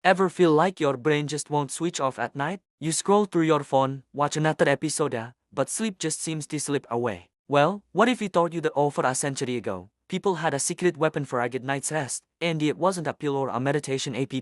Ever feel like your brain just won't switch off at night? You scroll through your phone, watch another episode, but sleep just seems to slip away. Well, what if we told you that over a century ago, people had a secret weapon for a good night's rest, and it wasn't a pill or a meditation app?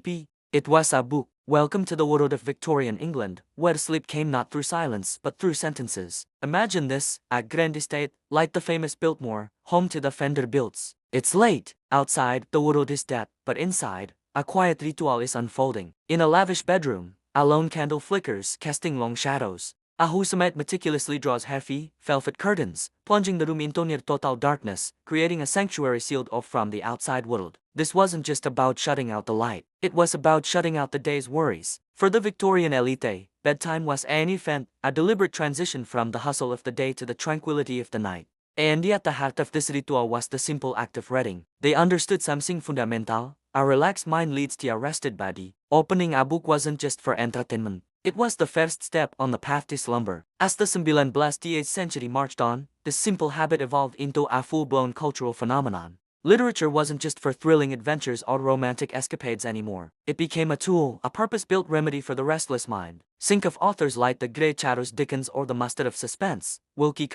It was a book. Welcome to the world of Victorian England, where sleep came not through silence but through sentences. Imagine this, a grand estate, like the famous Biltmore, home to the Vanderbilts. It's late. Outside, the world is dead, but inside, a quiet ritual is unfolding. In a lavish bedroom, a lone candle flickers, casting long shadows. A housemate meticulously draws heavy, velvet curtains, plunging the room into near total darkness, creating a sanctuary sealed off from the outside world. This wasn't just about shutting out the light, it was about shutting out the day's worries. For the Victorian elite, bedtime was an event, a deliberate transition from the hustle of the day to the tranquility of the night. And at the heart of this ritual was the simple act of reading. They understood something fundamental. A relaxed mind leads to a rested body. Opening a book wasn't just for entertainment. It was the first step on the path to slumber. As the 19th century marched on, this simple habit evolved into a full-blown cultural phenomenon. Literature wasn't just for thrilling adventures or romantic escapades anymore. It became a tool, a purpose-built remedy for the restless mind. Think of authors like the great Charles Dickens or the master of suspense, Wilkie.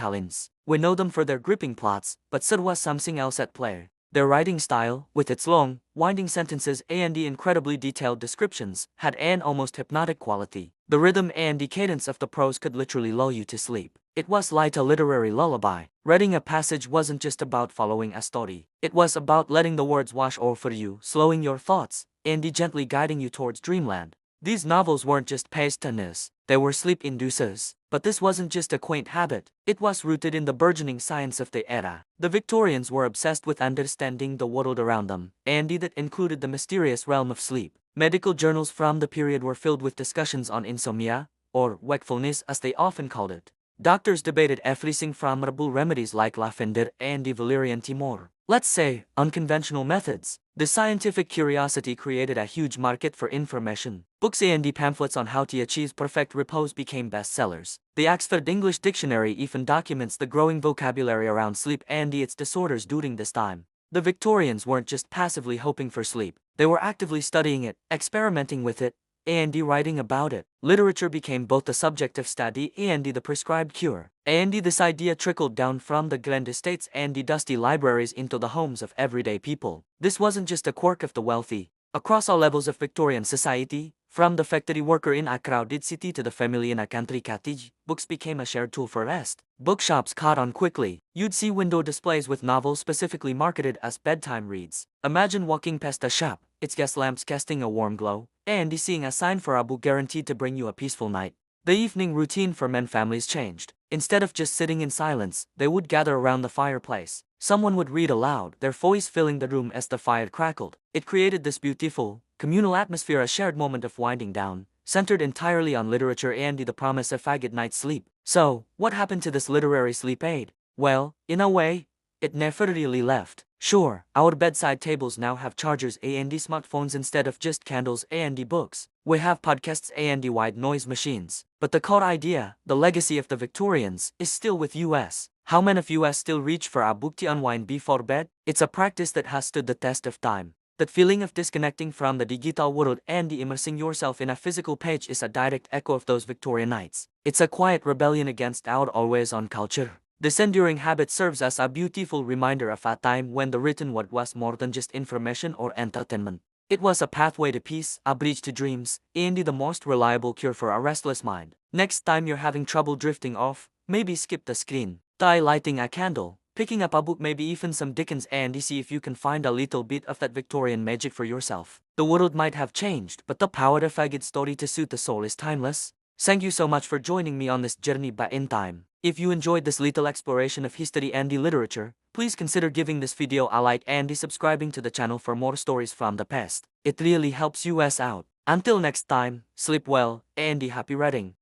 We know them for their gripping plots, but so was something else at play. Their writing style, with its long, winding sentences and the incredibly detailed descriptions, had an almost hypnotic quality. The rhythm and the cadence of the prose could literally lull you to sleep. It was like a literary lullaby. Reading a passage wasn't just about following a story. It was about letting the words wash over you, slowing your thoughts, and gently guiding you towards dreamland. These novels weren't just page-turners, they were sleep-inducers. But this wasn't just a quaint habit, it was rooted in the burgeoning science of the era. The Victorians were obsessed with understanding the world around them, and that included the mysterious realm of sleep. Medical journals from the period were filled with discussions on insomnia, or wakefulness as they often called it. Doctors debated everything from herbal remedies like lavender and the valerian timor. Let's say, unconventional methods. The scientific curiosity created a huge market for information. Books and pamphlets on how to achieve perfect repose became bestsellers. The Oxford English Dictionary even documents the growing vocabulary around sleep and its disorders during this time. The Victorians weren't just passively hoping for sleep, they were actively studying it, experimenting with it, and writing about it. Literature became both the subject of study and the prescribed cure. And this idea trickled down from the grand estates and the dusty libraries into the homes of everyday people. This wasn't just a quirk of the wealthy. Across all levels of Victorian society, from the factory worker in a crowded city to the family in a country cottage, books became a shared tool for rest. Bookshops caught on quickly. You'd see window displays with novels specifically marketed as bedtime reads. Imagine walking past a shop, its gas lamps casting a warm glow, and seeing a sign for a book guaranteed to bring you a peaceful night. The evening routine for many families changed. Instead of just sitting in silence, they would gather around the fireplace. Someone would read aloud, their voice filling the room as the fire crackled. It created this beautiful, communal atmosphere, a shared moment of winding down, centered entirely on literature and the promise of a good night's sleep. So, what happened to this literary sleep aid? Well, in a way, it never really left. Sure, our bedside tables now have chargers and smartphones instead of just candles and books. We have podcasts and white noise machines. But the core idea, the legacy of the Victorians, is still with us. How many of us still reach for a book to unwind before bed? It's a practice that has stood the test of time. That feeling of disconnecting from the digital world and immersing yourself in a physical page is a direct echo of those Victorian nights. It's a quiet rebellion against our always-on culture. This enduring habit serves as a beautiful reminder of a time when the written word was more than just information or entertainment. It was a pathway to peace, a bridge to dreams, and the most reliable cure for a restless mind. Next time you're having trouble drifting off, maybe skip the screen, try lighting a candle, picking up a book, maybe even some Dickens, and see if you can find a little bit of that Victorian magic for yourself. The world might have changed, but the power of a good story to soothe the soul is timeless. Thank you so much for joining me on this journey by in time. If you enjoyed this little exploration of history and literature, please consider giving this video a like and subscribing to the channel for more stories from the past. It really helps us out. Until next time, sleep well and happy reading.